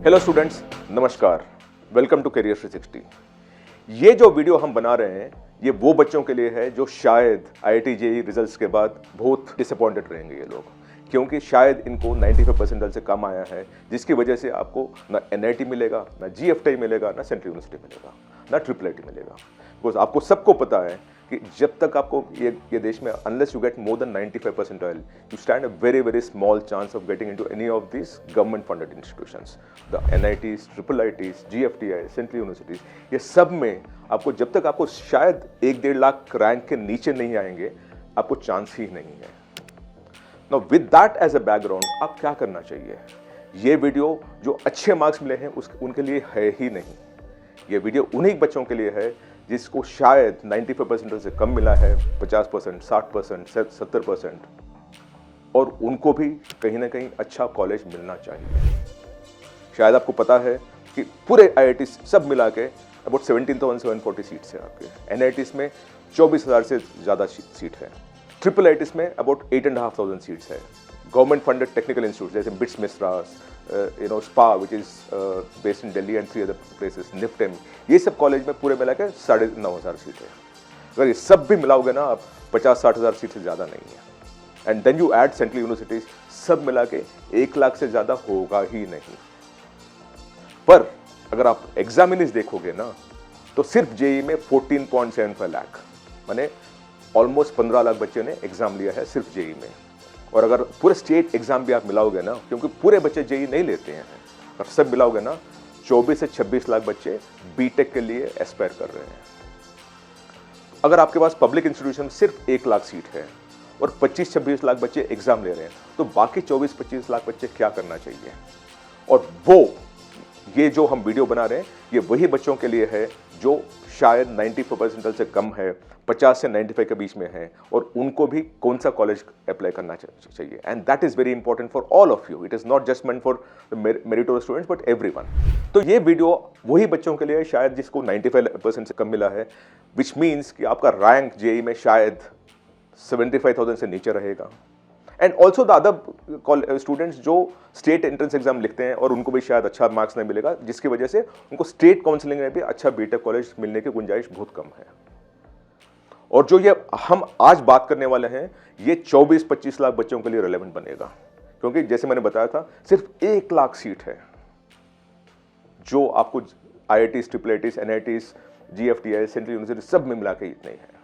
Hello students, नमस्कार। Welcome to career 360। ये जो वीडियो हम बना रहे हैं ये वो बच्चों के लिए है जो शायद IIT JEE रिजल्ट्स के बाद बहुत डिसअपॉइंटेड रहेंगे ये लोग, क्योंकि शायद इनको 95 परसेंटाइल से कम आया है, जिसकी वजह से आपको ना NIT मिलेगा, ना GFTI मिलेगा, ना सेंट्रल यूनिवर्सिटी मिलेगा, ना IIIT मिलेगा। बिकॉज आपको सबको पता है कि जब तक आपको ये देश में unless you get more than 95 percentile you stand a very small chance of getting into any of this government funded institutions, the NITs, IIITs, GFTI, central universities, ये सब में आपको जब तक आपको शायद 1-1.5 लाख रैंक के नीचे नहीं आएंगे आपको चांस ही नहीं है। Now with that as a background आप क्या करना चाहिए? ये वीडियो जो अच्छे मार्क्स मिले हैं उनके लिए है ही नहीं। ये वीडियो उन्हीं बच्चों के लिए है जिसको शायद 95 परसेंट से कम मिला है, 50%, 60%, 70%, और उनको भी कहीं ना कहीं अच्छा कॉलेज मिलना चाहिए। शायद आपको पता है कि पूरे IIT सब मिला के अबाउट 17,740 सीट्स है आपके। NITs में 24,000 से ज़्यादा सीट है। IIITs में अबाउट 8,500 सीट्स है। गवर्नमेंट फंडेड टेक्निकल इंस्टीट्यूट जैसे bits Mishra's, SPA which is based in Delhi and 3 other places, NIFTEM, ये सब कॉलेज में पूरे मिला के 9,500 सीट है। अगर ये सब भी मिलाओगे ना आप 50-60,000 सीट से ज़्यादा नहीं है। And then you add central universities, सब मिला के 1 लाख से ज़्यादा होगा ही नहीं। पर अगर आप एग्जामिनीज देखोगे ना तो सिर्फ JEE में 14.75 लाख, माने ऑलमोस्ट 15 लाख बच्चे ने एग्जाम लिया है सिर्फ JEE में। और अगर पूरे स्टेट एग्जाम भी आप मिलाओगे ना, क्योंकि पूरे बच्चे JEE नहीं लेते हैं, और सब मिलाओगे ना 24 से 26 लाख बच्चे BTech के लिए एस्पायर कर रहे हैं। अगर आपके पास पब्लिक इंस्टीट्यूशन में सिर्फ 1 लाख सीट है और 25-26 लाख बच्चे एग्जाम ले रहे हैं, तो बाकी 24-25 लाख बच्चे क्या करना चाहिए? और वो ये जो हम वीडियो बना रहे हैं ये वही बच्चों के लिए है जो शायद 94 परसेंटाइल से कम है, 50 से 95 के बीच में है, और उनको भी कौन सा कॉलेज अप्लाई करना चाहिए। And that is very important for all of you. It is not just meant for meritorious students but everyone. तो ये वीडियो वही बच्चों के लिए है शायद जिसको 95% से कम मिला है, विच मीन्स कि आपका रैंक JEE में शायद 75,000 से नीचे रहेगा। And also the other students जो स्टेट एंट्रेंस एग्जाम लिखते हैं और उनको भी शायद अच्छा मार्क्स नहीं मिलेगा, जिसकी वजह से उनको स्टेट काउंसलिंग में भी अच्छा BTech कॉलेज मिलने की गुंजाइश बहुत कम है। और जो ये हम आज बात करने वाले हैं ये 24-25 लाख बच्चों के लिए रेलेवेंट बनेगा, क्योंकि जैसे मैंने बताया था सिर्फ 1 लाख सीट है जो आपको IITs, IIITs, NITs, GFTI, central university सब में मिला के इतने ही है।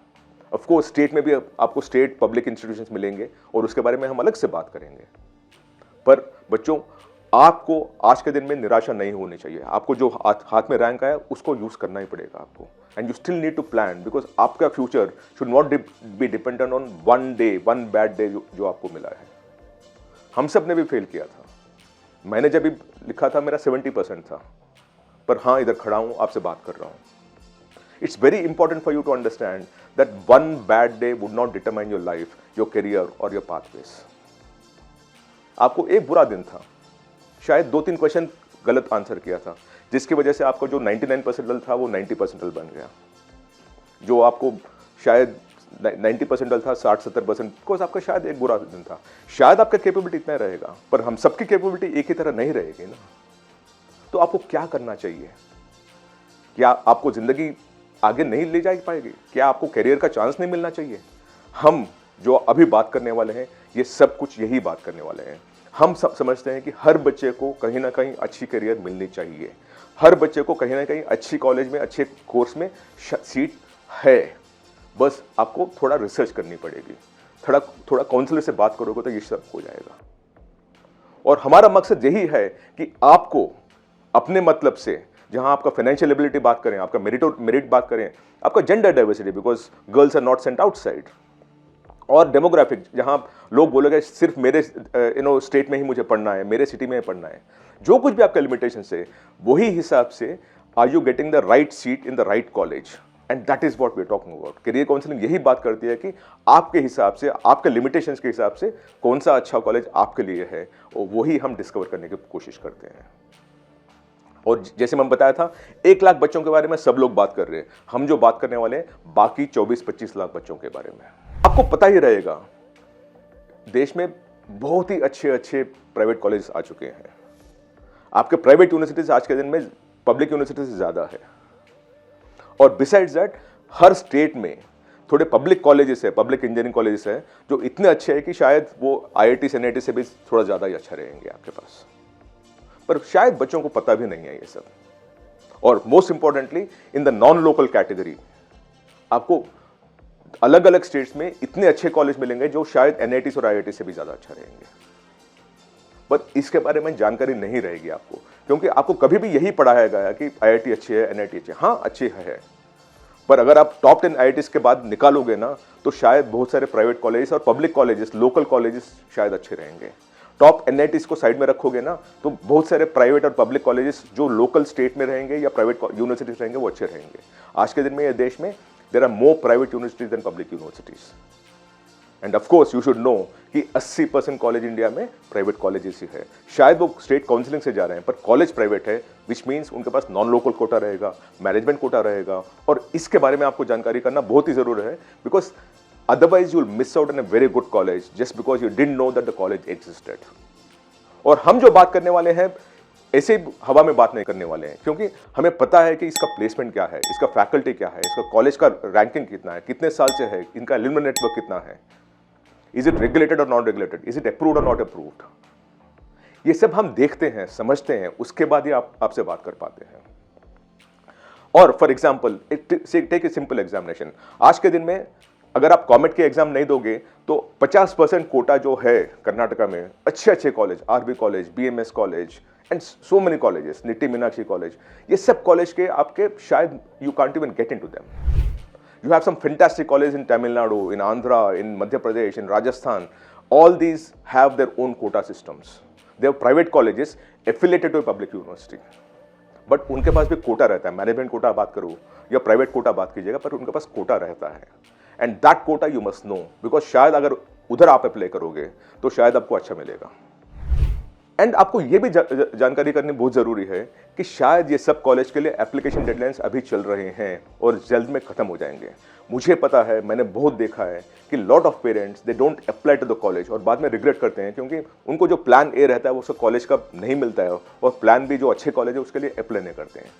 ऑफ कोर्स स्टेट में भी आपको स्टेट पब्लिक इंस्टीट्यूशंस मिलेंगे और उसके बारे में हम अलग से बात करेंगे। पर बच्चों, आपको आज के दिन में निराशा नहीं होनी चाहिए। आपको जो हाथ में रैंक आया उसको यूज करना ही पड़ेगा आपको। And you still need to plan, because आपका future should not be dependent on one day, one bad day जो आपको मिला है। हम सब ने भी फेल किया था। मैंने जब भी लिखा था मेरा 70% था, पर हाँ इधर खड़ा हूं आपसे बात कर रहा हूं। It's very important for you to understand that one bad day would not determine your life, your career or your pathways. आपको एक बुरा दिन था, शायद 2-3 क्वेश्चन गलत आंसर किया था, जिसकी वजह से आपका जो 99 परसेंटाइल था वो 90 परसेंटाइल बन गया। जो आपको शायद 90 परसेंटाइल था 60-70%, बिकॉज आपका शायद एक बुरा दिन था। शायद आपका कैपेबिलिटी इतना रहेगा, पर हम सबकी कैपेबिलिटी एक ही तरह नहीं रहेगी ना। तो आपको क्या करना चाहिए? क्या आपको जिंदगी आगे नहीं ले जा पाएगी? क्या आपको करियर का चांस नहीं मिलना चाहिए? हम जो अभी बात करने वाले हैं ये सब कुछ यही बात करने वाले हैं। हम सब समझते हैं कि हर बच्चे को कहीं ना कहीं अच्छी करियर मिलनी चाहिए, हर बच्चे को कहीं ना कहीं अच्छी कॉलेज में, अच्छे कोर्स में सीट है। बस आपको थोड़ा रिसर्च करनी पड़ेगी, थोड़ा काउंसलर से बात करोगे तो ये सब हो जाएगा। और हमारा मकसद यही है कि आपको अपने मतलब से, जहां आपका फाइनेंशियल एबिलिटी बात करें, आपका मेरिट बात करें, आपका gender diversity, because girls are not sent outside, और डेमोग्राफिक, जहां लोग बोलेंगे सिर्फ मेरे स्टेट में ही मुझे पढ़ना है, मेरे सिटी में ही पढ़ना है, जो कुछ भी आपका लिमिटेशन है वही हिसाब से are you getting the right seat in the right college. And that is what we are talking about. Career counselling यही बात करती है कि आपके हिसाब से, आपके लिमिटेशंस के हिसाब से कौन सा अच्छा कॉलेज आपके लिए है, और वही हम डिस्कवर करने की कोशिश करते हैं। और जैसे मैं बताया था 1 लाख बच्चों के बारे में सब लोग बात कर रहे हैं, हम जो बात करने वाले हैं बाकी 24-25 लाख बच्चों के बारे में। आपको पता ही रहेगा देश में बहुत ही अच्छे प्राइवेट कॉलेज आ चुके हैं। आपके प्राइवेट यूनिवर्सिटीज आज के दिन में पब्लिक यूनिवर्सिटी से ज़्यादा है। और बिसाइड्स दैट हर स्टेट में थोड़े पब्लिक कॉलेजेस है, पब्लिक इंजीनियरिंग कॉलेजेस है जो इतने अच्छे हैं कि शायद वो IIT NIT से भी थोड़ा ज़्यादा ही अच्छा रहेंगे आपके पास, पर शायद बच्चों को पता भी नहीं है ये सब। और most importantly in the non local category आपको अलग अलग स्टेट्स में इतने अच्छे कॉलेज मिलेंगे जो शायद NIT और IIT से भी ज़्यादा अच्छा रहेंगे, पर इसके बारे में जानकारी नहीं रहेगी आपको, क्योंकि आपको कभी भी यही पढ़ाया गया कि IIT अच्छी है, NIT अच्छी है। हाँ अच्छी है, पर अगर आप टॉप 10 IITs के बाद निकालोगे ना तो शायद बहुत सारे प्राइवेट कॉलेजेस और पब्लिक कॉलेजेस, लोकल कॉलेजेस शायद अच्छे रहेंगे। टॉप NITs को साइड में रखोगे ना तो बहुत सारे प्राइवेट और पब्लिक कॉलेजेस जो लोकल स्टेट में रहेंगे या प्राइवेट यूनिवर्सिटीज रहेंगे वो अच्छे रहेंगे। आज के दिन में ये देश में there are more private universities than public universities. And of course you should know कि 80% कॉलेज इंडिया में प्राइवेट कॉलेजेस ही है। शायद वो स्टेट काउंसलिंग से जा रहे हैं पर कॉलेज प्राइवेट है, विच मीन्स उनके पास नॉन लोकल कोटा रहेगा, मैनेजमेंट कोटा रहेगा। और इसके बारे में आपको जानकारी करना बहुत ही जरूरी है, because otherwise you will miss out on a very good college just because you didn't know that the college existed। और हम जो बात करने वाले हैं ऐसे हवा में बात नहीं करने वाले हैं, क्योंकि हमें पता है कि इसका प्लेसमेंट क्या है, इसका फैकल्टी क्या है, इसका कॉलेज का रैंकिंग कितना है, कितने साल से है, इनका एलुमनी नेटवर्क कितना है, इज इट रेगुलेटेड और not regulated, is it approved और नॉट अप्रूव्ड। ये सब हम देखते हैं, समझते हैं, उसके बाद ही आपसे बात कर पाते हैं। और for example take a simple examination. आज के दिन में अगर आप कॉमेट के एग्जाम नहीं दोगे तो 50% कोटा जो है कर्नाटका में, अच्छे अच्छे college, RB college, BMS college and so many colleges, Nitte Meenakshi college, ये सब कॉलेज के आपके शायद you can't even get into them. You have some fantastic colleges in Tamil Nadu, in Andhra, in Madhya Pradesh, in Rajasthan. All these have their own quota systems. They have private colleges affiliated to a public university. But उनके पास भी कोटा रहता है। Management quota बात करो या private Kota बात कीजिएगा, पर उनके पास कोटा रहता है। And that quota you must know, because शायद अगर उधर आप अप्लाई करोगे तो शायद आपको अच्छा मिलेगा। एंड आपको ये भी जानकारी करनी बहुत ज़रूरी है कि शायद ये सब कॉलेज के लिए एप्लीकेशन डेडलाइंस अभी चल रहे हैं और जल्द में ख़त्म हो जाएंगे। मुझे पता है, मैंने बहुत देखा है कि lot of parents they don't apply to the college और बाद में रिग्रेट करते हैं, क्योंकि उनको जो प्लान ए रहता है वो उसका कॉलेज का नहीं मिलता है, और प्लान बी जो अच्छे कॉलेज है उसके लिए अप्लाई नहीं करते हैं।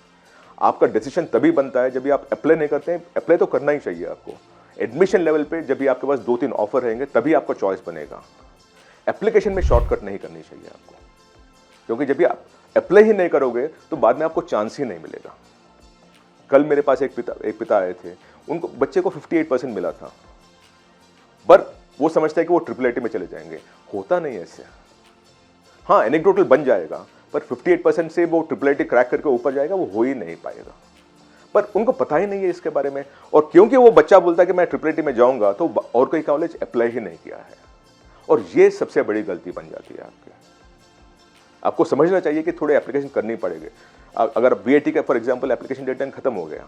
आपका डिसीजन तभी बनता है जब भी आप अप्लाई नहीं करते हैं। अप्लाई तो करना ही चाहिए आपको एडमिशन लेवल पे, जब भी आपके पास 2-3 ऑफर रहेंगे तभी आपका चॉइस बनेगा। एप्लीकेशन में शॉर्टकट नहीं करनी चाहिए आपको, क्योंकि जब भी आप अप्लाई ही नहीं करोगे तो बाद में आपको चांस ही नहीं मिलेगा। कल मेरे पास एक पिता आए थे, उनको बच्चे को 58% मिला था, पर वो समझते हैं कि वो IIIT में चले जाएंगे। होता नहीं ऐसे। हाँ, एनेक्डोटल बन जाएगा, पर 58% से वो IIIT क्रैक करके ऊपर जाएगा, वो हो ही नहीं पाएगा। पर उनको पता ही नहीं है इसके बारे में, और क्योंकि वो बच्चा बोलता है कि मैं IIIT में जाऊंगा, तो और कोई कॉलेज अप्लाई ही नहीं किया है, और ये सबसे बड़ी गलती बन जाती है आपकी। आपको समझना चाहिए कि थोड़े एप्लीकेशन करनी पड़ेगी। अगर BAT का फॉर एग्जांपल एप्लीकेशन डेडलाइन खत्म हो गया,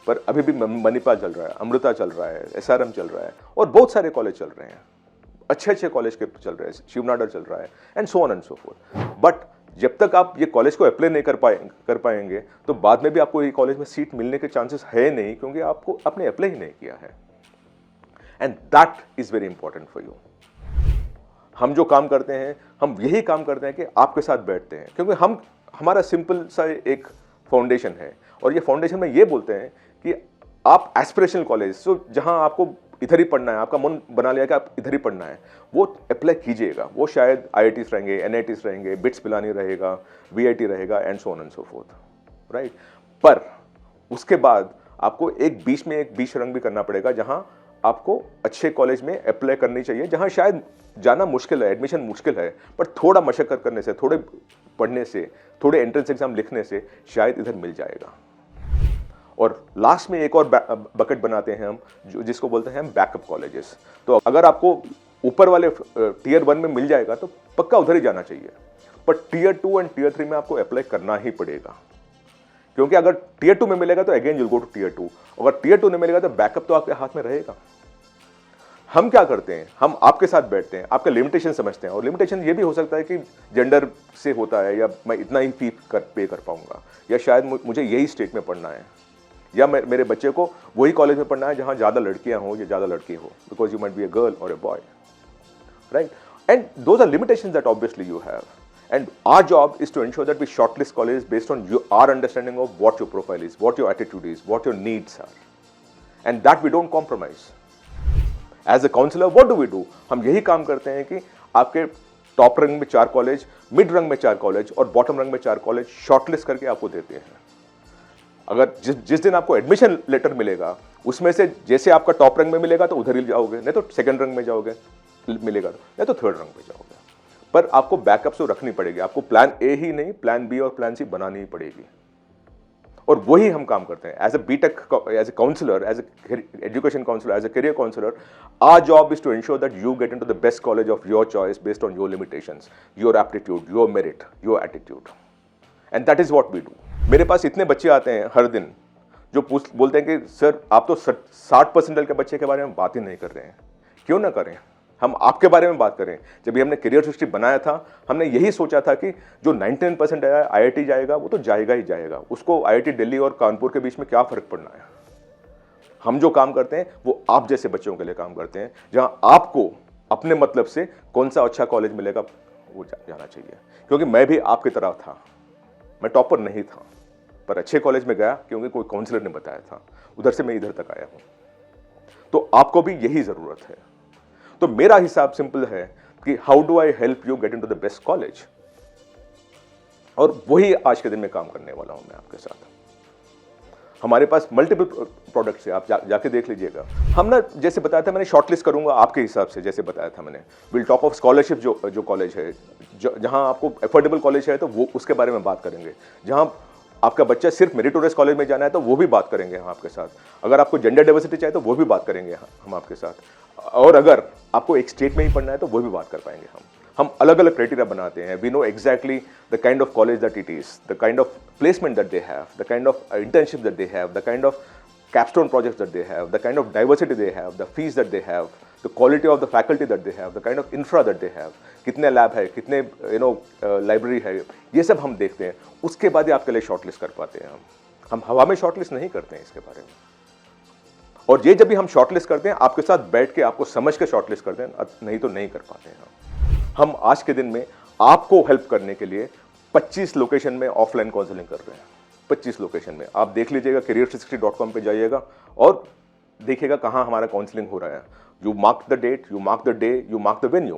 पर अभी भी मणिपाल चल रहा है, अमृता चल रहा है, SRM चल रहा है, और बहुत सारे कॉलेज चल रहे हैं, अच्छे अच्छे कॉलेज के चल रहे हैं, शिवनाडर चल रहा है, and so on and so fourth. But जब तक आप ये कॉलेज को अप्लाई नहीं कर पाएंगे तो बाद में भी आपको ये कॉलेज में सीट मिलने के चांसेस है नहीं, क्योंकि आपने अप्लाई ही नहीं किया है। And that is very important for you. हम जो काम करते हैं, हम यही काम करते हैं कि आपके साथ बैठते हैं, क्योंकि हमारा सिंपल सा एक फाउंडेशन है, और ये फाउंडेशन में ये बोलते हैं कि आप एस्पिरेशनल कॉलेज, जो जहां आपको इधर ही पढ़ना है, आपका मन बना लिया कि आप इधर ही पढ़ना है, वो अप्लाई कीजिएगा। वो शायद IITs रहेंगे, NITs रहेंगे, बिट्स पिलानी रहेगा, VIT रहेगा, and so on and so fourth, right. पर उसके बाद आपको एक बीच रंग भी करना पड़ेगा, जहां आपको अच्छे कॉलेज में अप्लाई करनी चाहिए, जहां शायद जाना मुश्किल है, एडमिशन मुश्किल है, पर थोड़ा मशक्कत करने से, थोड़े पढ़ने से, थोड़े एंट्रेंस एग्जाम लिखने से शायद इधर मिल जाएगा। और लास्ट में एक और बकेट बनाते हैं हम, जिसको बोलते हैं हम बैकअप कॉलेजेस। तो अगर आपको ऊपर वाले Tier 1 में मिल जाएगा तो पक्का उधर ही जाना चाहिए, पर Tier 2 एंड Tier 3 में आपको अप्लाई करना ही पड़ेगा, क्योंकि अगर Tier 2 में मिलेगा तो again you'll go to Tier 2, अगर Tier 2 नहीं मिलेगा तो बैकअप तो आपके हाथ में रहेगा। हम क्या करते हैं, हम आपके साथ बैठते हैं, आपका लिमिटेशन समझते हैं, और लिमिटेशन ये भी हो सकता है कि जेंडर से होता है, या मैं इतना ही फी पे कर पाऊंगा, या शायद मुझे यही स्टेट में पढ़ना है, या मेरे बच्चे को वही कॉलेज में पढ़ना है जहाँ ज़्यादा लड़कियाँ हो या ज़्यादा लड़के हो, because you might be a girl और a boy, right. And those are limitations that obviously you have, And our job is to ensure that we shortlist colleges based on our understanding of what your profile is, what your attitude is, what your needs are. And that we don't compromise. As a counselor, what do? हम यही काम करते हैं कि आपके top रंग में 4 college, mid रंग में 4 कॉलेज और बॉटम रंग में 4 कॉलेज शॉर्टलिस्ट करके आपको देते हैं। अगर जिस दिन आपको एडमिशन लेटर मिलेगा, उसमें से जैसे आपका टॉप रंग में मिलेगा तो उधर ही जाओगे, नहीं तो सेकंड रंग में जाओगे, मिलेगा नहीं तो थर्ड रंग में जाओगे। पर आपको बैकअप तो रखनी पड़ेगी, आपको प्लान ए ही नहीं, प्लान बी और प्लान सी बनानी ही पड़ेगी। और वही हम काम करते हैं as a BTech, as a counsellor, as a education counsellor, as a career counsellor. Our job is to ensure that you get into the best college of your choice based on your limitations, your aptitude, your merit, your attitude, and that is what we do. मेरे पास इतने बच्चे आते हैं हर दिन जो बोलते हैं कि सर आप तो 60% के बच्चे के बारे में बात ही नहीं कर रहे हैं। क्यों ना करें, हम आपके बारे में बात करें। जब भी हमने करियर 360 बनाया था, हमने यही सोचा था कि जो 99% IIT जाएगा वो तो जाएगा ही जाएगा, उसको IIT दिल्ली और कानपुर के बीच में क्या फ़र्क पड़ना है। हम जो काम करते हैं वो आप जैसे बच्चों के लिए काम करते हैं, जहां आपको अपने मतलब से कौन सा अच्छा कॉलेज मिलेगा वो जाना चाहिए। क्योंकि मैं भी आपकी तरह था, मैं टॉपर नहीं था, पर अच्छे कॉलेज में गया क्योंकि कोई काउंसलर ने बताया था, उधर से मैं इधर तक आया हूं। तो आपको भी यही ज़रूरत है। तो मेरा हिसाब सिंपल है कि how do I help you get into the best college, और वही आज के दिन में काम करने वाला हूं मैं आपके साथ। हमारे पास मल्टीपल प्रोडक्ट्स है, आप जाके देख लीजिएगा। हम ना जैसे बताया था, मैंने शॉर्टलिस्ट करूंगा आपके हिसाब से, जैसे बताया था मैंने। विल टॉक ऑफ स्कॉलरशिप, जो कॉलेज है, जहां आपको एफोर्डेबल कॉलेज है तो वो उसके बारे में बात करेंगे। जहां आपका बच्चा सिर्फ मेरिटोरियस कॉलेज में जाना है तो वो भी बात करेंगे हम आपके साथ। अगर आपको जेंडर डाइवर्सिटी चाहिए तो वो भी बात करेंगे हम आपके साथ। और अगर आपको एक स्टेट में ही पढ़ना है तो वो भी बात कर पाएंगे हम अलग अलग क्राइटेरिया बनाते हैं। We know exactly the kind of college that it is, the kind of placement that they have, the kind of internship that they have, the kind of capstone projects that they have, the kind of diversity they have, the fees that they have, the quality of the faculty that they have, the kind of infra that they have, कितने lab है, कितने library है, ये सब हम देखते हैं। उसके बाद ही आपके लिए शॉर्टलिस्ट कर पाते हैं। हम हवा में शॉर्टलिस्ट नहीं करते हैं इसके बारे में। और ये जब भी हम शॉर्टलिस्ट करते हैं, आपके साथ बैठ के आपको समझ के शॉर्टलिस्ट करते हैं, नहीं तो नहीं कर पाते हैं। हम आज के दिन में आपको हेल्प करने के लिए 25 लोकेशन में ऑफलाइन काउंसलिंग कर रहे हैं। 25 लोकेशन में आप देख लीजिएगा, career360.com पे जाइएगा और देखिएगा कहाँ हमारा काउंसलिंग हो रहा है। You mark the date, you mark the day, you mark the venue,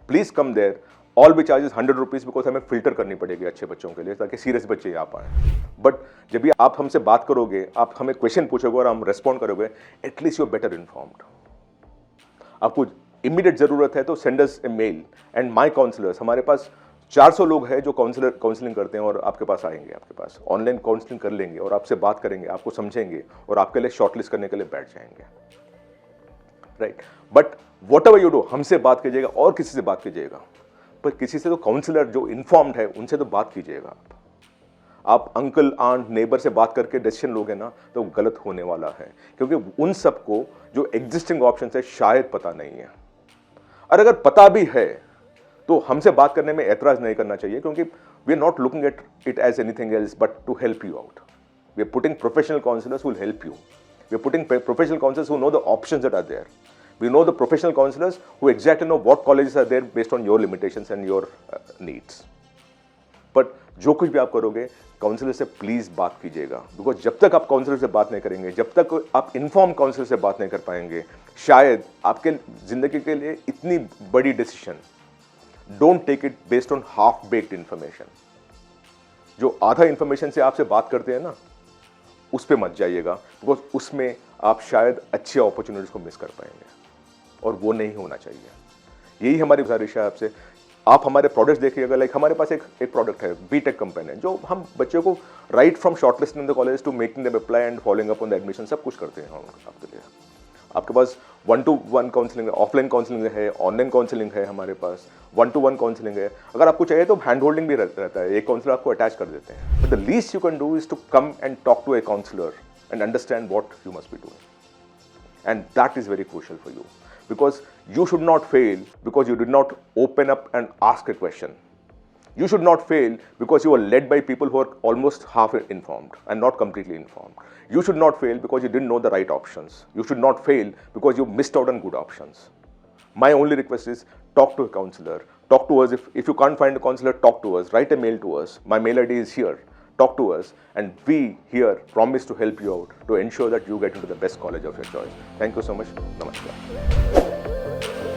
please come there. All be charges 100 rupees, because हमें फिल्टर करनी पड़ेगी अच्छे बच्चों के लिए, ताकि सीरियस बच्चे यहाँ पाए। बट जब भी आप हमसे बात करोगे, आप हमें क्वेश्चन पूछोगे और हम रेस्पॉन्ड करोगे, at least you are better informed. आपको इमीडिएट जरूरत है तो send us a mail and my counsellors. हमारे पास 400 लोग हैं जो काउंसलिंग करते हैं और आपके पास आएंगे, आपके पास ऑनलाइन काउंसलिंग कर लेंगे और आपसे बात करेंगे, आपको समझेंगे और आपके लिए शॉर्टलिस्ट करने के लिए बैठ जाएंगे, right. But what ever you do, हमसे बात कीजिएगा और किसी से बात कीजिएगा, पर किसी से तो काउंसलर जो इन्फॉर्म्ड है उनसे तो बात कीजिएगा। आप अंकल, आंट, नेबर से बात करके डिसीजन लोगे ना तो गलत होने वाला है, क्योंकि उन सबको जो एग्जिस्टिंग ऑप्शन है शायद पता नहीं है। और अगर पता भी है तो हमसे बात करने में ऐतराज नहीं करना चाहिए, क्योंकि we are not looking at it as anything else but to help you out. We are putting professional counsellors who will help you. We are putting professional counsellors who know the options that are there. We know the professional counsellors who exactly know what colleges are there based on your limitations and your needs. But जो कुछ भी आप करोगे, counsellor से please बात कीजिएगा, because जब तक आप काउंसलर से बात नहीं करेंगे, जब तक आप इन्फॉर्म काउंसलर से बात नहीं कर पाएंगे, शायद आपके जिंदगी के लिए इतनी बड़ी decision, don't take it based on half baked information. जो आधा इंफॉर्मेशन से आपसे बात करते हैं ना, उस पर मत जाइएगा, बिकॉज उसमें आप शायद अच्छी अपॉर्चुनिटीज को मिस कर पाएंगे, और वो नहीं होना चाहिए। यही हमारी गुजारिश है आपसे। आप हमारे प्रोडक्ट्स देखिएगा, लाइक हमारे पास एक प्रोडक्ट है, बीटेक कंपेन है, जो हम बच्चों को right from shortlisting in the college to making them apply and following up on the admission, सब कुछ करते हैं हम आपके लिए। आपके पास 1-to-1 काउंसलिंग है, ऑफलाइन काउंसलिंग है, ऑनलाइन काउंसलिंग है, हमारे पास 1-to-1 काउंसलिंग है। अगर आपको चाहिए तो हैंड होल्डिंग भी रहता है, एक काउंसलर आपको अटैच कर देते हैं। But the least you can do is to come and talk to a counsellor and understand what you must be doing, and that is very crucial for you, because you should not fail because you did not open up and ask a question. You should not fail because you were led by people who are almost half informed and not completely informed. You should not fail because you didn't know the right options. You should not fail because you missed out on good options. My only request is talk to a counselor, talk to us. If you can't find a counselor, talk to us, write a mail to us. My mail ID is here. Talk to us, and we here promise to help you out to ensure that you get into the best college of your choice. Thank you so much. Namaskar.